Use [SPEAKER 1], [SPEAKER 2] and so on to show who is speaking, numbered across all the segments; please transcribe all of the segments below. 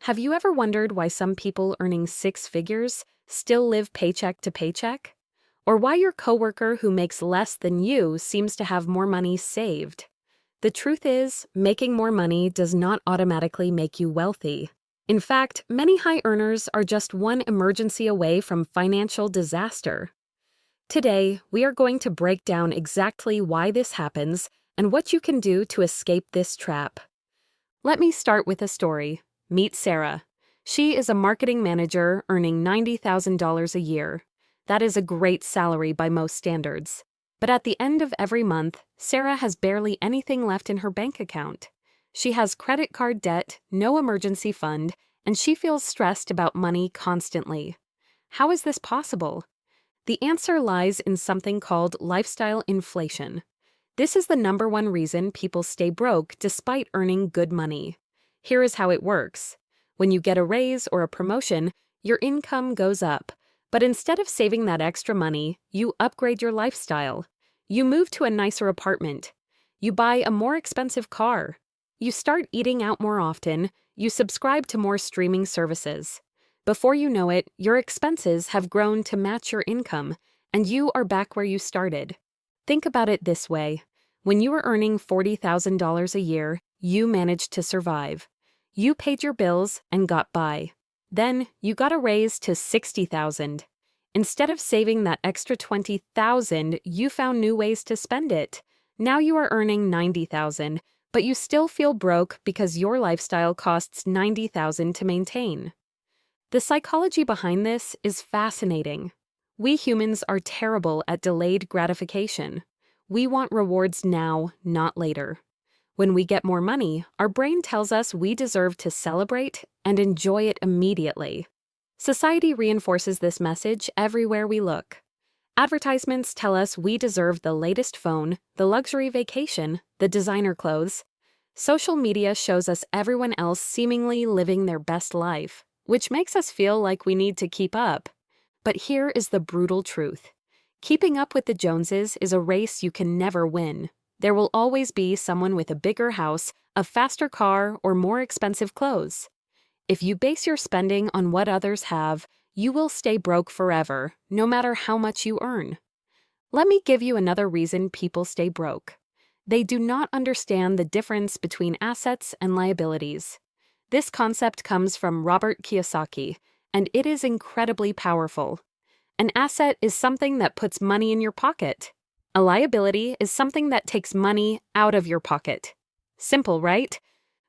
[SPEAKER 1] Have you ever wondered why some people earning six figures still live paycheck to paycheck? Or why your coworker who makes less than you seems to have more money saved? The truth is, making more money does not automatically make you wealthy. In fact, many high earners are just one emergency away from financial disaster. Today, we are going to break down exactly why this happens and what you can do to escape this trap. Let me start with a story. Meet Sarah. She is a marketing manager earning $90,000 a year. That is a great salary by most standards. But at the end of every month, Sarah has barely anything left in her bank account. She has credit card debt, no emergency fund, and she feels stressed about money constantly. How is this possible? The answer lies in something called lifestyle inflation. This is the number one reason people stay broke despite earning good money. Here is how it works. When you get a raise or a promotion, your income goes up. But instead of saving that extra money, you upgrade your lifestyle. You move to a nicer apartment. You buy a more expensive car. You start eating out more often. You subscribe to more streaming services. Before you know it, your expenses have grown to match your income, and you are back where you started. Think about it this way. When you were earning $40,000 a year, you managed to survive. You paid your bills and got by. Then you got a raise to $60,000. Instead of saving that extra $20,000, you found new ways to spend it. Now you are earning $90,000, but you still feel broke because your lifestyle costs $90,000 to maintain. The psychology behind this is fascinating. We humans are terrible at delayed gratification. We want rewards now, not later. When we get more money, our brain tells us we deserve to celebrate and enjoy it immediately. Society reinforces this message everywhere we look. Advertisements tell us we deserve the latest phone, the luxury vacation, the designer clothes. Social media shows us everyone else seemingly living their best life, which makes us feel like we need to keep up. But here is the brutal truth. Keeping up with the Joneses is a race you can never win. There will always be someone with a bigger house, a faster car, or more expensive clothes. If you base your spending on what others have, you will stay broke forever, no matter how much you earn. Let me give you another reason people stay broke. They do not understand the difference between assets and liabilities. This concept comes from Robert Kiyosaki, and it is incredibly powerful. An asset is something that puts money in your pocket. A liability is something that takes money out of your pocket. Simple, right?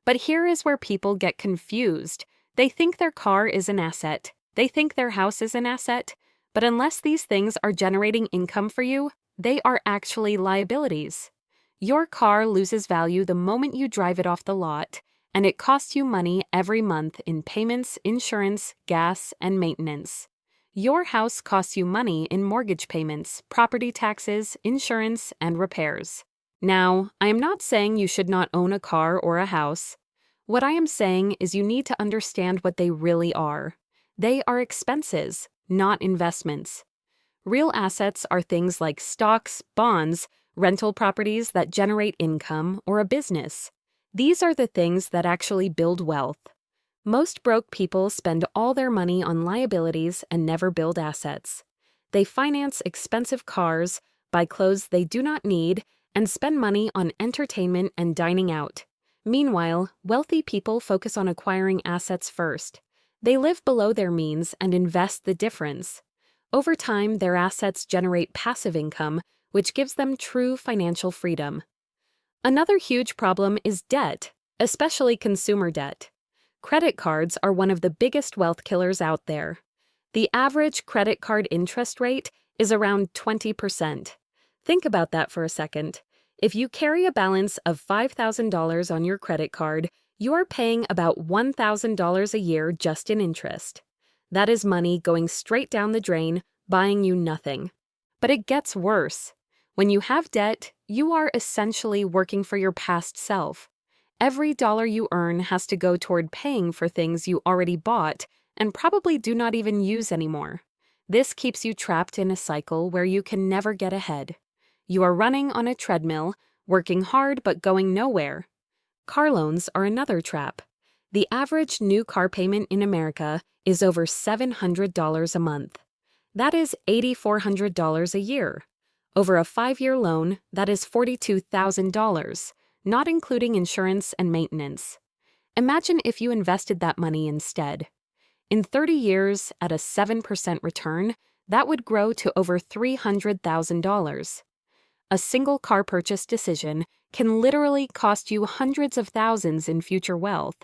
[SPEAKER 1] But here is where people get confused. They think their car is an asset. They think their house is an asset. But unless these things are generating income for you, they are actually liabilities. Your car loses value the moment you drive it off the lot, and it costs you money every month in payments, insurance, gas, and maintenance. Your house costs you money in mortgage payments, property taxes, insurance, and repairs. Now, I am not saying you should not own a car or a house. What I am saying is you need to understand what they really are. They are expenses, not investments. Real assets are things like stocks, bonds, rental properties that generate income, or a business. These are the things that actually build wealth. Most broke people spend all their money on liabilities and never build assets. They finance expensive cars, buy clothes they do not need, and spend money on entertainment and dining out. Meanwhile, wealthy people focus on acquiring assets first. They live below their means and invest the difference. Over time, their assets generate passive income, which gives them true financial freedom. Another huge problem is debt, especially consumer debt. Credit cards are one of the biggest wealth killers out there. The average credit card interest rate is around 20%. Think about that for a second. If you carry a balance of $5,000 on your credit card, you are paying about $1,000 a year just in interest. That is money going straight down the drain, buying you nothing. But it gets worse. When you have debt, you are essentially working for your past self. Every dollar you earn has to go toward paying for things you already bought and probably do not even use anymore. This keeps you trapped in a cycle where you can never get ahead. You are running on a treadmill, working hard but going nowhere. Car loans are another trap. The average new car payment in America is over $700 a month. That is $8,400 a year. Over a 5-year loan, that is $42,000, not including insurance and maintenance. Imagine if you invested that money instead. In 30 years, at a 7% return, that would grow to over $300,000. A single car purchase decision can literally cost you hundreds of thousands in future wealth.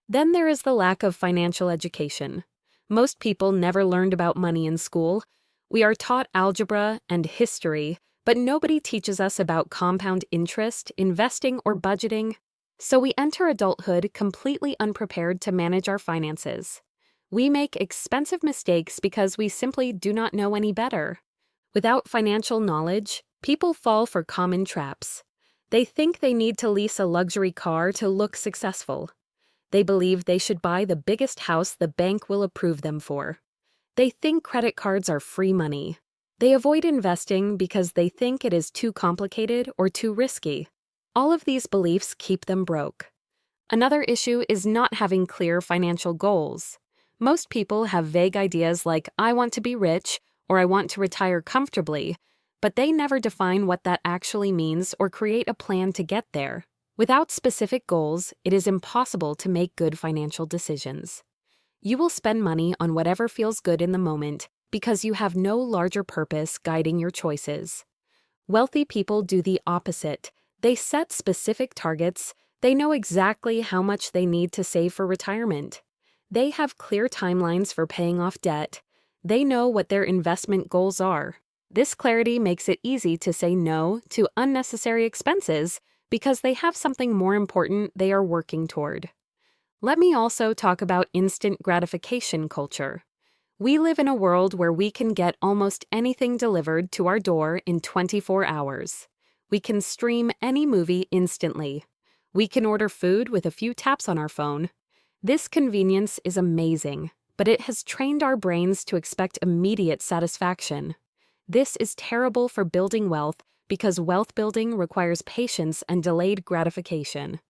[SPEAKER 1] Then there is the lack of financial education. Most people never learned about money in school. We are taught algebra and history, but nobody teaches us about compound interest, investing, or budgeting. So we enter adulthood completely unprepared to manage our finances. We make expensive mistakes because we simply do not know any better. Without financial knowledge, people fall for common traps. They think they need to lease a luxury car to look successful. They believe they should buy the biggest house the bank will approve them for. They think credit cards are free money. They avoid investing because they think it is too complicated or too risky. All of these beliefs keep them broke. Another issue is not having clear financial goals. Most people have vague ideas like, I want to be rich, or I want to retire comfortably, but they never define what that actually means or create a plan to get there. Without specific goals, it is impossible to make good financial decisions. You will spend money on whatever feels good in the moment because you have no larger purpose guiding your choices. Wealthy people do the opposite. They set specific targets. They know exactly how much they need to save for retirement. They have clear timelines for paying off debt. They know what their investment goals are. This clarity makes it easy to say no to unnecessary expenses because they have something more important they are working toward. Let me also talk about instant gratification culture. We live in a world where we can get almost anything delivered to our door in 24 hours. We can stream any movie instantly. We can order food with a few taps on our phone. This convenience is amazing, but it has trained our brains to expect immediate satisfaction. This is terrible for building wealth because wealth building requires patience and delayed gratification.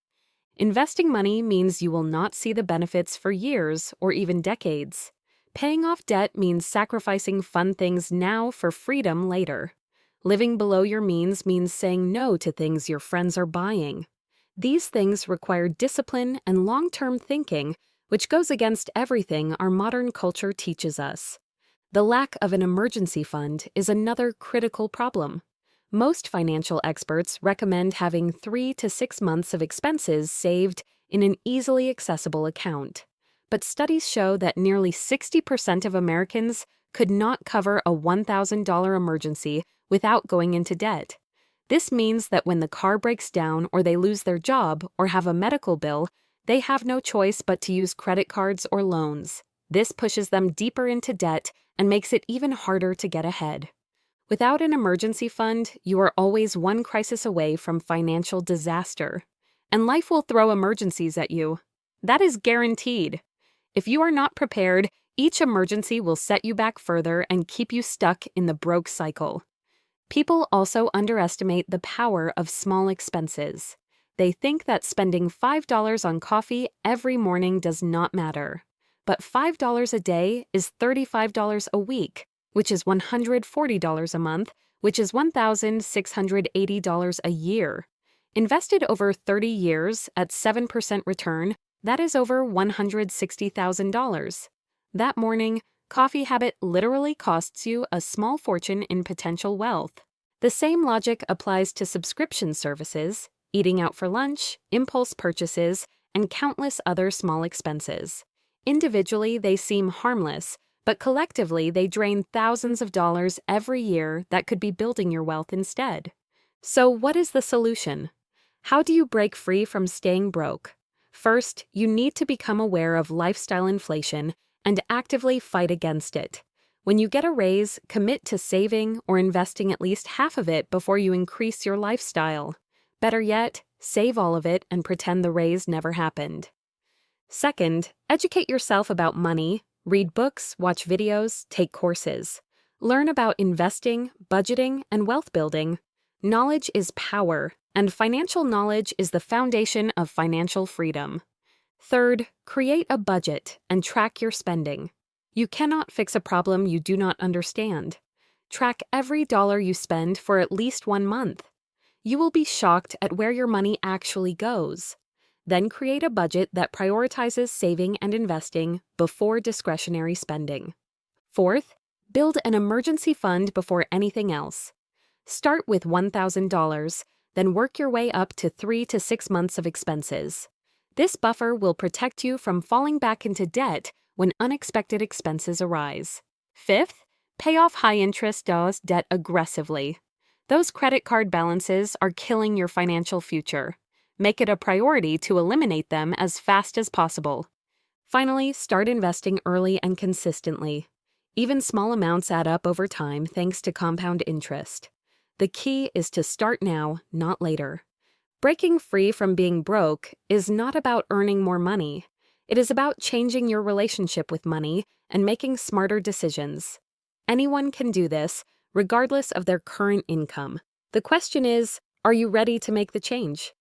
[SPEAKER 1] Investing money means you will not see the benefits for years or even decades. Paying off debt means sacrificing fun things now for freedom later. Living below your means means saying no to things your friends are buying. These things require discipline and long-term thinking, which goes against everything our modern culture teaches us. The lack of an emergency fund is another critical problem. Most financial experts recommend having 3 to 6 months of expenses saved in an easily accessible account. But studies show that nearly 60% of Americans could not cover a $1,000 emergency without going into debt. This means that when the car breaks down or they lose their job or have a medical bill, they have no choice but to use credit cards or loans. This pushes them deeper into debt and makes it even harder to get ahead. Without an emergency fund, you are always one crisis away from financial disaster. And life will throw emergencies at you. That is guaranteed. If you are not prepared, each emergency will set you back further and keep you stuck in the broke cycle. People also underestimate the power of small expenses. They think that spending $5 on coffee every morning does not matter. But $5 a day is $35 a week, which is $140 a month, which is $1,680 a year. Invested over 30 years at 7% return, that is over $160,000. That morning, coffee habit literally costs you a small fortune in potential wealth. The same logic applies to subscription services, eating out for lunch, impulse purchases, and countless other small expenses. Individually, they seem harmless, but collectively they drain thousands of dollars every year that could be building your wealth instead. So what is the solution? How do you break free from staying broke? First, you need to become aware of lifestyle inflation and actively fight against it. When you get a raise, commit to saving or investing at least half of it before you increase your lifestyle. Better yet, save all of it and pretend the raise never happened. Second, educate yourself about money. Read books, watch videos, take courses. Learn about investing, budgeting, and wealth building. Knowledge is power, and financial knowledge is the foundation of financial freedom. Third, create a budget and track your spending. You cannot fix a problem you do not understand. Track every dollar you spend for at least 1 month. You will be shocked at where your money actually goes. Then create a budget that prioritizes saving and investing before discretionary spending. Fourth, build an emergency fund before anything else. Start with $1,000, then work your way up to 3 to 6 months of expenses. This buffer will protect you from falling back into debt when unexpected expenses arise. Fifth, pay off high-interest debt aggressively. Those credit card balances are killing your financial future. Make it a priority to eliminate them as fast as possible. Finally, start investing early and consistently. Even small amounts add up over time thanks to compound interest. The key is to start now, not later. Breaking free from being broke is not about earning more money. It is about changing your relationship with money and making smarter decisions. Anyone can do this, regardless of their current income. The question is, are you ready to make the change?